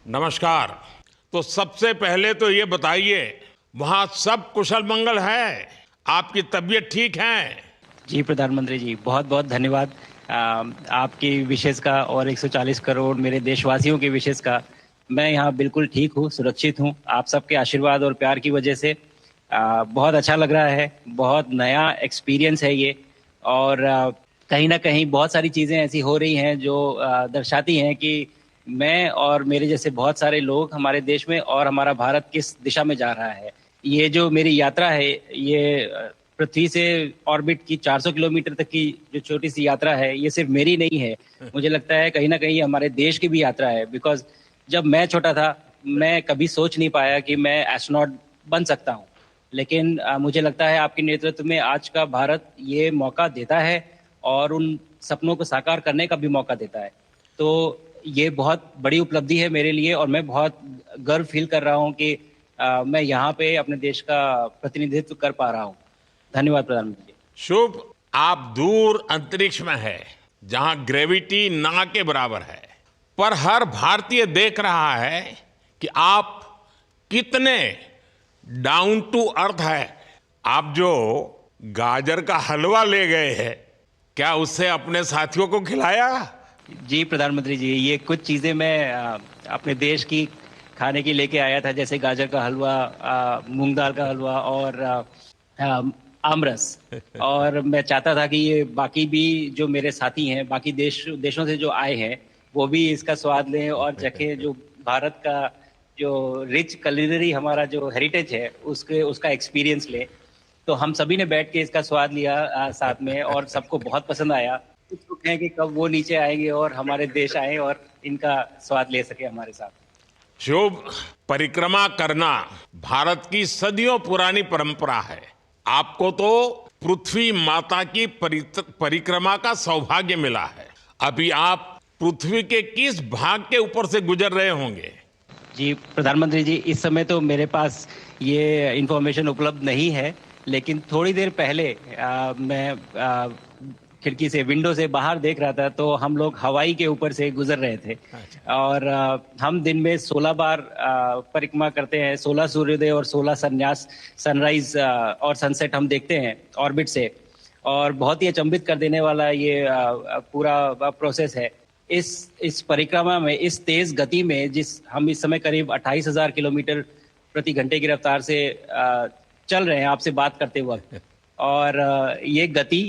नमस्कार। तो सबसे पहले तो ये बताइए, वहाँ सब कुशल मंगल है? आपकी तबीयत ठीक है? जी प्रधानमंत्री जी, बहुत बहुत धन्यवाद। अ, आपकी विशेष का और 140 करोड़ मेरे देशवासियों की विशेष का मैं यहाँ बिल्कुल ठीक हूँ, सुरक्षित हूँ। आप सबके आशीर्वाद और प्यार की वजह से बहुत अच्छा लग रहा है। बहुत नया एक्सपीरियंस है ये। और कहीं ना कहीं बहुत सारी चीज़ें ऐसी हो रही हैं जो दर्शाती हैं कि मैं और मेरे जैसे बहुत सारे लोग हमारे देश में और हमारा भारत किस दिशा में जा रहा है। ये जो मेरी यात्रा है, ये पृथ्वी से ऑर्बिट की 400 किलोमीटर तक की जो छोटी सी यात्रा है, ये सिर्फ मेरी नहीं है। मुझे लगता है कहीं ना कहीं हमारे देश की भी यात्रा है। बिकॉज जब मैं छोटा था, मैं कभी सोच नहीं पाया कि मैं एस्ट्रोनॉट बन सकता हूँ। लेकिन मुझे लगता है आपके नेतृत्व में आज का भारत ये मौका देता है और उन सपनों को साकार करने का भी मौका देता है। तो ये बहुत बड़ी उपलब्धि है मेरे लिए और मैं बहुत गर्व फील कर रहा हूँ कि मैं यहाँ पे अपने देश का प्रतिनिधित्व कर पा रहा हूँ। धन्यवाद प्रधानमंत्री जी। शुभ। आप दूर अंतरिक्ष में है, जहाँ ग्रेविटी ना के बराबर है, पर हर भारतीय देख रहा है कि आप कितने डाउन टू अर्थ है। आप जो गाजर का हलवा ले गए हैं, क्या उससे अपने साथियों को खिलाया? जी प्रधानमंत्री जी, ये कुछ चीज़ें मैं अपने देश की खाने की लेके आया था, जैसे गाजर का हलवा, मूंग दाल का हलवा और आमरस। और मैं चाहता था कि ये बाकी भी जो मेरे साथी हैं, बाकी देशों से जो आए हैं, वो भी इसका स्वाद लें और चखें। जो भारत का जो रिच कलिनरी हमारा जो हेरिटेज है, उसके उसका एक्सपीरियंस लें। तो हम सभी ने बैठ के इसका स्वाद लिया साथ में, और सबको बहुत पसंद आया। कुछ लोग हैं कि कब वो नीचे आएंगे और हमारे देश आए और इनका स्वाद ले सके हमारे साथ। शुभ। परिक्रमा करना भारत की सदियों पुरानी परंपरा है। आपको तो पृथ्वी माता की परिक्रमा का सौभाग्य मिला है। अभी आप पृथ्वी के किस भाग के ऊपर से गुजर रहे होंगे? जी प्रधानमंत्री जी, इस समय तो मेरे पास ये इंफॉर्मेशन उपलब्ध नहीं है। लेकिन थोड़ी देर पहले मैं खिड़की से, विंडो से बाहर देख रहा था, तो हम लोग हवाई के ऊपर से गुजर रहे थे। अच्छा। और हम दिन में 16 बार परिक्रमा करते हैं। 16 सूर्योदय और 16 संन्यास, सनराइज और सनसेट हम देखते हैं ऑर्बिट से। और बहुत ही अचंभित कर देने वाला ये पूरा प्रोसेस है। इस परिक्रमा में, इस तेज गति में, जिस हम इस समय करीब 28,000 किलोमीटर प्रति घंटे की रफ्तार से चल रहे हैं आपसे बात करते वक्त। और ये गति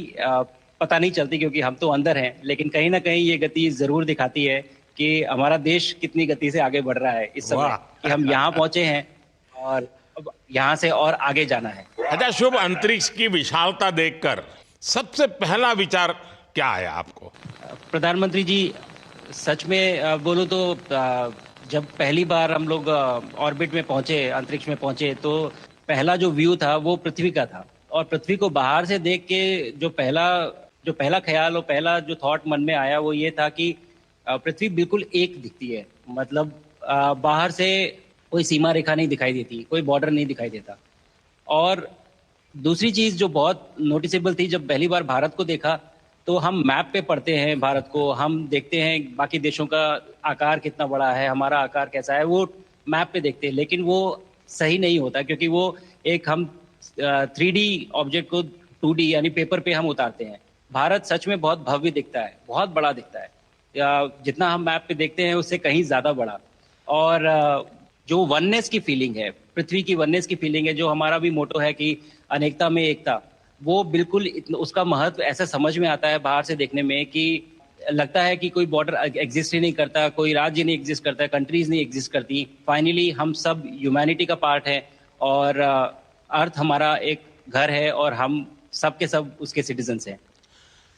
पता नहीं चलती क्योंकि हम तो अंदर हैं, लेकिन कहीं ना कहीं ये गति जरूर दिखाती है कि हमारा देश कितनी गति से आगे बढ़ रहा है इस समय, वाह। कि हम यहाँ पहुंचे हैं और अब यहाँ से और आगे जाना है। अच्छा शुभ, अंतरिक्ष की विशालता देखकर सबसे पहला विचार क्या आया आपको? प्रधानमंत्री जी, सच में बोलूं तो जब पहली बार हम लोग ऑर्बिट में पहुंचे, अंतरिक्ष में पहुंचे, तो पहला जो व्यू था वो पृथ्वी का था। और पृथ्वी को बाहर से देख के जो पहला ख्याल और पहला जो थॉट मन में आया वो ये था कि पृथ्वी बिल्कुल एक दिखती है। मतलब बाहर से कोई सीमा रेखा नहीं दिखाई देती, कोई बॉर्डर नहीं दिखाई देता। और दूसरी चीज जो बहुत नोटिसेबल थी, जब पहली बार भारत को देखा, तो हम मैप पे पढ़ते हैं भारत को, हम देखते हैं बाकी देशों का आकार कितना बड़ा है, हमारा आकार कैसा है, वो मैप पे देखते हैं। लेकिन वो सही नहीं होता, क्योंकि वो एक हम 3D ऑब्जेक्ट को 2D यानी पेपर पे हम उतारते हैं। भारत सच में बहुत भव्य दिखता है, बहुत बड़ा दिखता है। जितना हम मैप पे देखते हैं उससे कहीं ज्यादा बड़ा। और जो वननेस की फीलिंग है, पृथ्वी की वननेस की फीलिंग है, जो हमारा भी मोटो है कि अनेकता में एकता, वो बिल्कुल उसका महत्व ऐसा समझ में आता है बाहर से देखने में कि लगता है कि कोई बॉर्डर एग्जिस्ट ही नहीं करता, कोई राज्य नहीं एग्जिस्ट करता, कंट्रीज नहीं एग्जिस्ट करती। फाइनली हम सब ह्यूमैनिटी का पार्ट है और अर्थ हमारा एक घर है और हम सब के सब उसके सिटीजन्स हैं।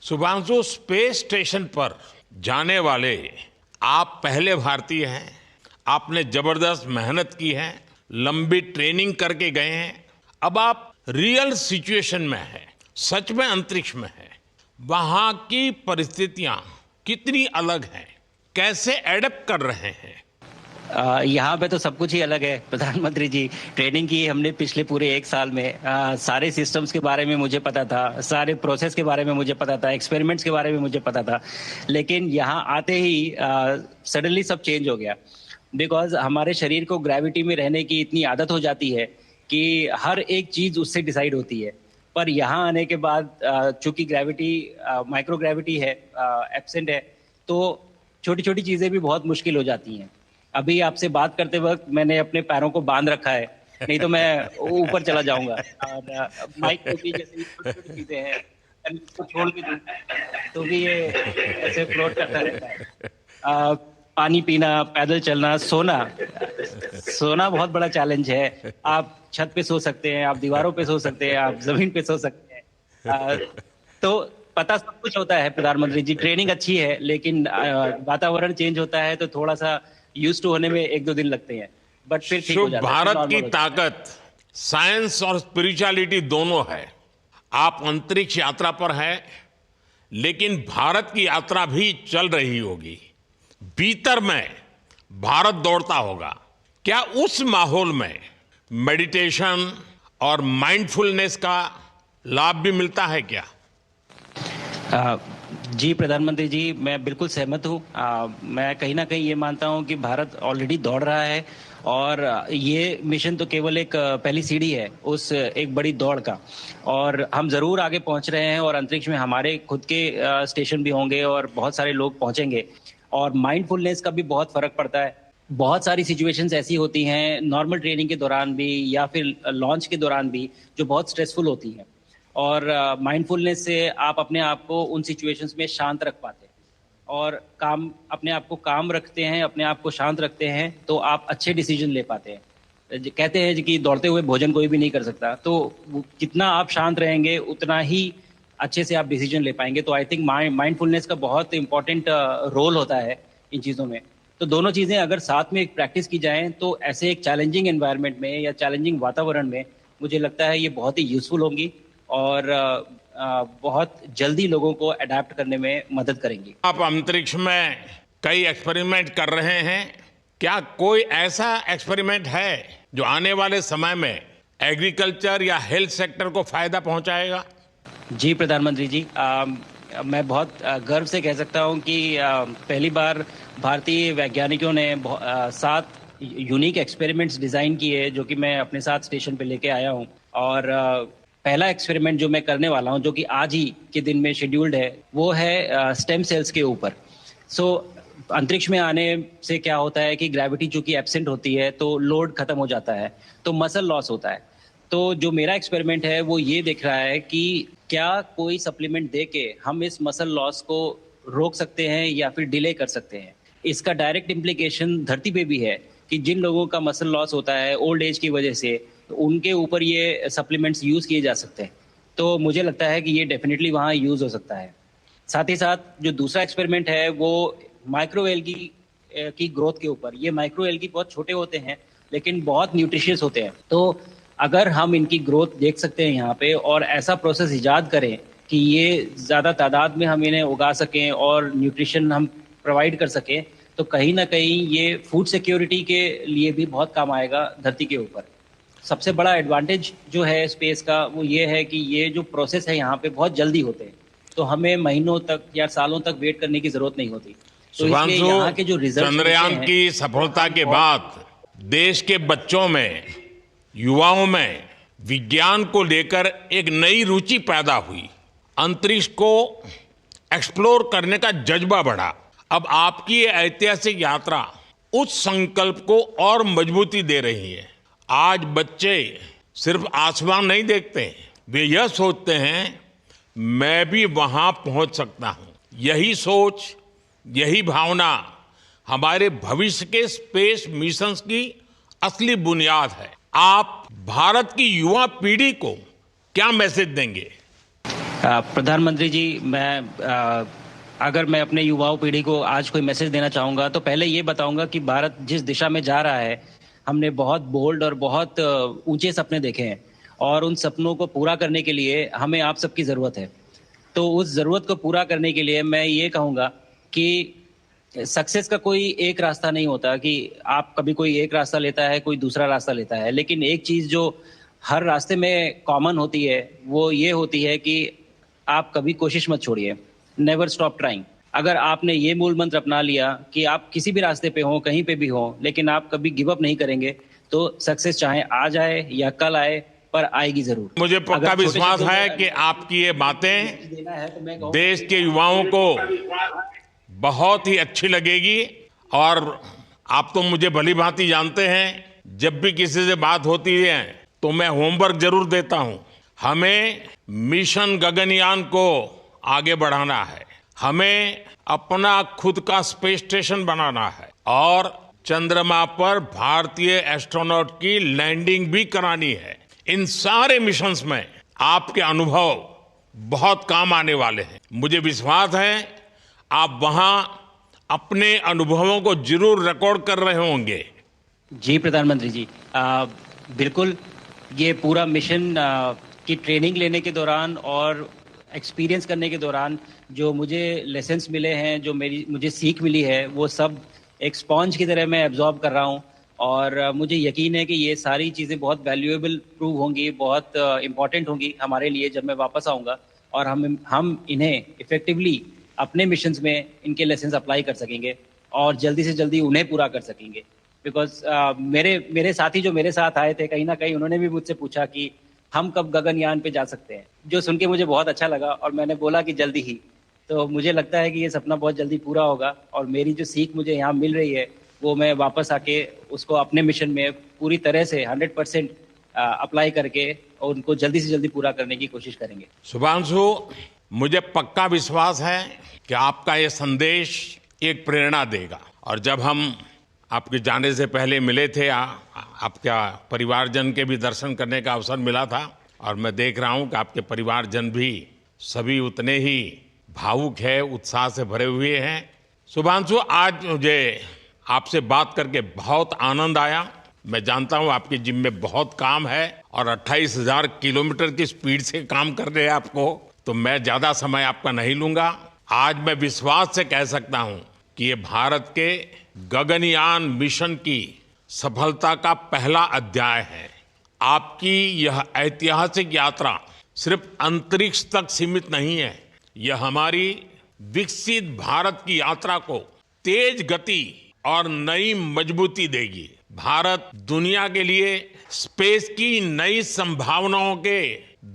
शुभांशु, स्पेस स्टेशन पर जाने वाले आप पहले भारतीय हैं। आपने जबरदस्त मेहनत की है, लंबी ट्रेनिंग करके गए हैं। अब आप रियल सिचुएशन में हैं, सच में अंतरिक्ष में हैं। वहाँ की परिस्थितियाँ कितनी अलग हैं, कैसे एडप्ट कर रहे हैं? यहाँ पे तो सब कुछ ही अलग है प्रधानमंत्री जी। ट्रेनिंग की हमने पिछले पूरे एक साल में। सारे सिस्टम्स के बारे में मुझे पता था, सारे प्रोसेस के बारे में मुझे पता था, एक्सपेरिमेंट्स के बारे में मुझे पता था। लेकिन यहाँ आते ही सडनली सब चेंज हो गया। बिकॉज हमारे शरीर को ग्रेविटी में रहने की इतनी आदत हो जाती है कि हर एक चीज उससे डिसाइड होती है। पर यहाँ आने के बाद चूंकि ग्रेविटी माइक्रो ग्रेविटी है, एब्सेंट है, तो छोटी छोटी चीजें भी बहुत मुश्किल हो जाती हैं। अभी आपसे बात करते वक्त मैंने अपने पैरों को बांध रखा है, नहीं तो मैं ऊपर चला जाऊंगा। और माइक पे भी जैसे छोटी छोटी चीजें हैं, अगर इसको छोड़ भी दूं तो भी ये ऐसे फ्लोट करता रहता है। पानी पीना, पैदल चलना, सोना, सोना बहुत बड़ा चैलेंज है। आप छत पे सो सकते हैं, आप दीवारों पे सो सकते हैं, आप जमीन पे सो सकते हैं। तो पता सब कुछ होता है प्रधानमंत्री जी, ट्रेनिंग अच्छी है, लेकिन वातावरण चेंज होता है तो थोड़ा सा यूज टू होने में 1-2 दिन लगते हैं, बट फिर ठीक हो शुभ जाता है, भारत normal की हो जाता है। ताकत साइंस और स्पिरिचुअलिटी दोनों है। आप अंतरिक्ष यात्रा पर हैं, लेकिन भारत की यात्रा भी चल रही होगी। भीतर में भारत दौड़ता होगा। क्या उस माहौल में मेडिटेशन और माइंडफुलनेस का लाभ भी मिलता है क्या? अ, जी प्रधानमंत्री जी, मैं बिल्कुल सहमत हूँ। मैं कहीं ना कहीं ये मानता हूँ कि भारत ऑलरेडी दौड़ रहा है, और ये मिशन तो केवल एक पहली सीढ़ी है उस एक बड़ी दौड़ का। और हम जरूर आगे पहुंच रहे हैं, और अंतरिक्ष में हमारे खुद के स्टेशन भी होंगे और बहुत सारे लोग पहुंचेंगे। और माइंडफुलनेस का भी बहुत फर्क पड़ता है। बहुत सारी सिचुएशंस ऐसी होती हैं नॉर्मल ट्रेनिंग के दौरान भी या फिर लॉन्च के दौरान भी, जो बहुत स्ट्रेसफुल होती हैं। और माइंडफुलनेस से आप अपने आप को उन सिचुएशंस में शांत रख पाते हैं, और काम अपने आप को काम रखते हैं, अपने आप को शांत रखते हैं, तो आप अच्छे डिसीजन ले पाते हैं। कहते हैं कि दौड़ते हुए भोजन कोई भी नहीं कर सकता, तो जितना आप शांत रहेंगे उतना ही अच्छे से आप डिसीजन ले पाएंगे। तो आई थिंक माइंडफुलनेस का बहुत इंपॉर्टेंट रोल होता है इन चीज़ों में। तो दोनों चीज़ें अगर साथ में प्रैक्टिस की जाएं तो ऐसे एक चैलेंजिंग एनवायरनमेंट में या चैलेंजिंग वातावरण में मुझे लगता है ये बहुत ही यूजफुल होंगी, और बहुत जल्दी लोगों को अडेप्ट करने में मदद करेंगी। आप अंतरिक्ष में कई एक्सपेरिमेंट कर रहे हैं। क्या कोई ऐसा एक्सपेरिमेंट है जो आने वाले समय में एग्रीकल्चर या हेल्थ सेक्टर को फायदा पहुंचाएगा? जी प्रधानमंत्री जी, मैं बहुत गर्व से कह सकता हूं कि पहली बार भारतीय वैज्ञानिकों ने 7 यूनिक एक्सपेरिमेंट्स डिजाइन किए, जो कि मैं अपने साथ स्टेशन पे लेके आया हूं। और पहला एक्सपेरिमेंट जो मैं करने वाला हूं, जो कि आज ही के दिन में शेड्यूल्ड है, वो है स्टेम सेल्स के ऊपर। सो अंतरिक्ष में आने से क्या होता है कि ग्रेविटी चूंकि एब्सेंट होती है तो लोड खत्म हो जाता है, तो मसल लॉस होता है। तो जो मेरा एक्सपेरिमेंट है वो ये देख रहा है कि क्या कोई सप्लीमेंट दे के हम इस मसल लॉस को रोक सकते हैं या फिर डिले कर सकते हैं। इसका डायरेक्ट इम्प्लीकेशन धरती पे भी है कि जिन लोगों का मसल लॉस होता है ओल्ड एज की वजह से, तो उनके ऊपर ये सप्लीमेंट्स यूज किए जा सकते हैं। तो मुझे लगता है कि ये डेफिनेटली वहाँ यूज हो सकता है। साथ ही साथ जो दूसरा एक्सपेरिमेंट है वो माइक्रो एल्गी की ग्रोथ के ऊपर। ये माइक्रो एल्गी बहुत छोटे होते हैं लेकिन बहुत न्यूट्रिशियस होते हैं। तो अगर हम इनकी ग्रोथ देख सकते हैं यहाँ पे, और ऐसा प्रोसेस इजाद करें कि ये ज़्यादा तादाद में हम इन्हें उगा सकें और न्यूट्रिशन हम प्रोवाइड कर सकें, तो कहीं ना कहीं ये फूड सिक्योरिटी के लिए भी बहुत काम आएगा धरती के ऊपर। सबसे बड़ा एडवांटेज जो है स्पेस का वो ये है कि ये जो प्रोसेस है यहाँ पे बहुत जल्दी होते हैं, तो हमें महीनों तक या सालों तक वेट करने की जरूरत नहीं होती। तो इसलिए यहाँ के जो रिजल्ट चंद्रयान की सफलता के बाद देश के बच्चों में, युवाओं में विज्ञान को लेकर एक नई रुचि पैदा हुई। अंतरिक्ष को एक्सप्लोर करने का जज्बा बढ़ा। अब आपकी ये ऐतिहासिक यात्रा उस संकल्प को और मजबूती दे रही है। आज बच्चे सिर्फ आसमान नहीं देखते, वे यह सोचते हैं मैं भी वहां पहुंच सकता हूं। यही सोच, यही भावना हमारे भविष्य के स्पेस मिशंस की असली बुनियाद है। आप भारत की युवा पीढ़ी को क्या मैसेज देंगे? प्रधानमंत्री जी, अगर मैं अपने युवाओं पीढ़ी को आज कोई मैसेज देना चाहूँगा तो पहले ये बताऊँगा कि भारत जिस दिशा में जा रहा है, हमने बहुत बोल्ड और बहुत ऊंचे सपने देखे हैं, और उन सपनों को पूरा करने के लिए हमें आप सबकी ज़रूरत है। तो उस ज़रूरत को पूरा करने के लिए मैं ये कहूँगा कि सक्सेस का कोई एक रास्ता नहीं होता कि आप कभी कोई एक रास्ता लेता है, कोई दूसरा रास्ता लेता है। लेकिन एक चीज़ जो हर रास्ते में कॉमन होती है वो ये होती है कि आप कभी कोशिश मत छोड़िए। Never stop trying. अगर आपने ये मूल मंत्र अपना लिया कि आप किसी भी रास्ते पे हो, कहीं पे भी हो, लेकिन आप कभी गिव अप नहीं करेंगे, तो सक्सेस चाहे आज आए या कल आए, पर आएगी जरूर। मुझे पक्का अगर छोटे विश्वास शब्दों है में कि आपकी ये बातें देना है तो मैं कहूँ देश के युवाओं को बहुत ही अच्छी लगेगी। और आप तो मुझे भली भांति जानते हैं, जब भी किसी से बात होती है तो मैं होमवर्क जरूर देता हूं। हमें मिशन गगनयान को आगे बढ़ाना है, हमें अपना खुद का स्पेस स्टेशन बनाना है और चंद्रमा पर भारतीय एस्ट्रोनॉट की लैंडिंग भी करानी है। इन सारे मिशंस में आपके अनुभव बहुत काम आने वाले हैं। मुझे विश्वास है आप वहां अपने अनुभवों को जरूर रिकॉर्ड कर रहे होंगे। जी प्रधानमंत्री जी, बिल्कुल। ये पूरा मिशन की ट्रेनिंग लेने के दौरान और एक्सपीरियंस करने के दौरान जो मुझे लेसन्स मिले हैं, जो मुझे सीख मिली है, वो सब एक स्पॉन्ज की तरह मैं एब्जॉर्ब कर रहा हूँ। और मुझे यकीन है कि ये सारी चीज़ें बहुत वैल्यूएबल प्रूव होंगी, बहुत इम्पॉर्टेंट होंगी हमारे लिए जब मैं वापस आऊँगा, और हम इन्हें इफेक्टिवली अपने मिशंस में इनके लेसन्स अप्लाई कर सकेंगे और जल्दी से जल्दी उन्हें पूरा कर सकेंगे। बिकॉज मेरे साथी जो मेरे साथ आए थे, कहीं ना कहीं उन्होंने भी मुझसे पूछा कि हम कब गगनयान पे जा सकते हैं, जो सुन के मुझे बहुत अच्छा लगा और मैंने बोला कि जल्दी ही। तो मुझे लगता है कि ये सपना बहुत जल्दी पूरा होगा और मेरी जो सीख मुझे यहाँ मिल रही है वो मैं वापस आके उसको अपने मिशन में पूरी तरह से 100% अप्लाई करके और उनको जल्दी से जल्दी पूरा करने की कोशिश करेंगे। शुभांशु, मुझे पक्का विश्वास है कि आपका ये संदेश एक प्रेरणा देगा। और जब हम आपके जाने से पहले मिले थे, आपका परिवारजन के भी दर्शन करने का अवसर मिला था और मैं देख रहा हूं कि आपके परिवारजन भी सभी उतने ही भावुक है, उत्साह से भरे हुए हैं। शुभांशु, आज मुझे आपसे बात करके बहुत आनंद आया। मैं जानता हूं आपके जिम में बहुत काम है और 28,000 किलोमीटर की स्पीड से काम कर रहे हैं आपको, तो मैं ज्यादा समय आपका नहीं लूंगा। आज मैं विश्वास से कह सकता हूं कि ये भारत के गगनयान मिशन की सफलता का पहला अध्याय है। आपकी यह ऐतिहासिक यात्रा सिर्फ अंतरिक्ष तक सीमित नहीं है, यह हमारी विकसित भारत की यात्रा को तेज गति और नई मजबूती देगी। भारत दुनिया के लिए स्पेस की नई संभावनाओं के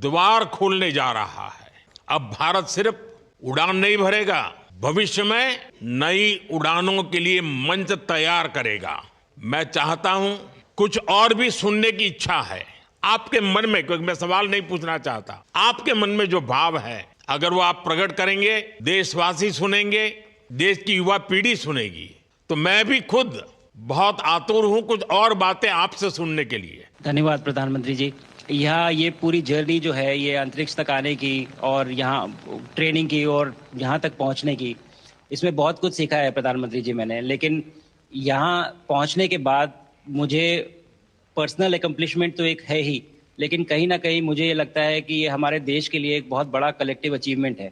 द्वार खोलने जा रहा है। अब भारत सिर्फ उड़ान नहीं भरेगा, भविष्य में नई उड़ानों के लिए मंच तैयार करेगा। मैं चाहता हूं, कुछ और भी सुनने की इच्छा है आपके मन में, क्योंकि मैं सवाल नहीं पूछना चाहता, आपके मन में जो भाव है अगर वो आप प्रकट करेंगे, देशवासी सुनेंगे, देश की युवा पीढ़ी सुनेगी, तो मैं भी खुद बहुत आतुर हूं कुछ और बातें आपसे सुनने के लिए। धन्यवाद प्रधानमंत्री जी। यहाँ ये पूरी जर्नी जो है, ये अंतरिक्ष तक आने की और यहाँ ट्रेनिंग की और यहाँ तक पहुँचने की, इसमें बहुत कुछ सीखा है प्रधानमंत्री जी मैंने। लेकिन यहाँ पहुँचने के बाद मुझे पर्सनल एकम्प्लिशमेंट तो एक है ही, लेकिन कहीं ना कहीं मुझे ये लगता है कि ये हमारे देश के लिए एक बहुत बड़ा कलेक्टिव अचीवमेंट है।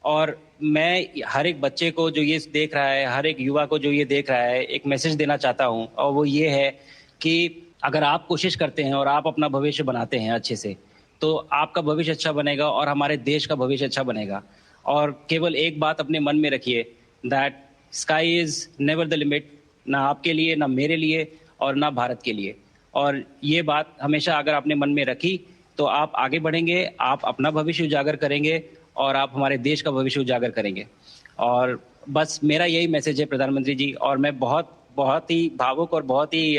और मैं हर एक बच्चे को जो ये देख रहा है, हर एक युवा को जो ये देख रहा है, एक मैसेज देना चाहता हूँ, और वो ये है कि अगर आप कोशिश करते हैं और आप अपना भविष्य बनाते हैं अच्छे से, तो आपका भविष्य अच्छा बनेगा और हमारे देश का भविष्य अच्छा बनेगा। और केवल एक बात अपने मन में रखिए, that sky is never the limit, ना आपके लिए, ना मेरे लिए और ना भारत के लिए। और ये बात हमेशा अगर आपने मन में रखी तो आप आगे बढ़ेंगे, आप अपना भविष्य उजागर करेंगे और आप हमारे देश का भविष्य उजागर करेंगे। और बस मेरा यही मैसेज है प्रधानमंत्री जी। और मैं बहुत ही भावुक और बहुत ही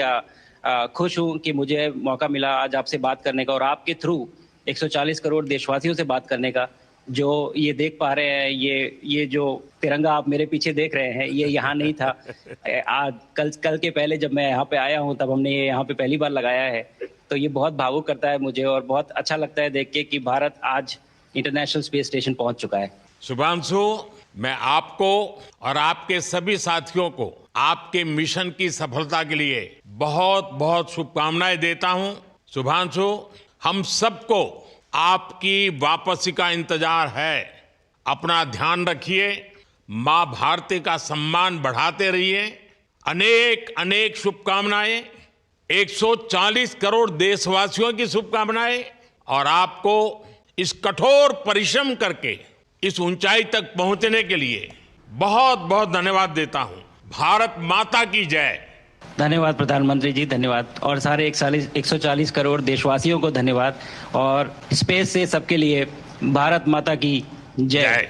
खुश हूँ कि मुझे मौका मिला आज आपसे बात करने का और आपके थ्रू 140 करोड़ देशवासियों से बात करने का। जो ये देख पा रहे हैं, ये जो तिरंगा आप मेरे पीछे देख रहे हैं, ये यहाँ नहीं था। आज कल के पहले जब मैं यहाँ पे आया हूँ, तब हमने ये यहाँ पे पहली बार लगाया है। तो ये बहुत भावुक करता है मुझे और बहुत अच्छा लगता है देख के कि भारत आज इंटरनेशनल स्पेस स्टेशन पहुंच चुका है। शुभांशु, मैं आपको और आपके सभी साथियों को आपके मिशन की सफलता के लिए बहुत बहुत शुभकामनाएं देता हूं। शुभांशु, हम सबको आपकी वापसी का इंतजार है। अपना ध्यान रखिए, मां भारती का सम्मान बढ़ाते रहिए। अनेक अनेक शुभकामनाएं, 140 करोड़ देशवासियों की शुभकामनाएं। और आपको इस कठोर परिश्रम करके इस ऊंचाई तक पहुंचने के लिए बहुत बहुत धन्यवाद देता हूं। भारत माता की जय। धन्यवाद प्रधानमंत्री जी, धन्यवाद। और सारे 140 करोड़ देशवासियों को धन्यवाद। और स्पेस से सबके लिए भारत माता की जय।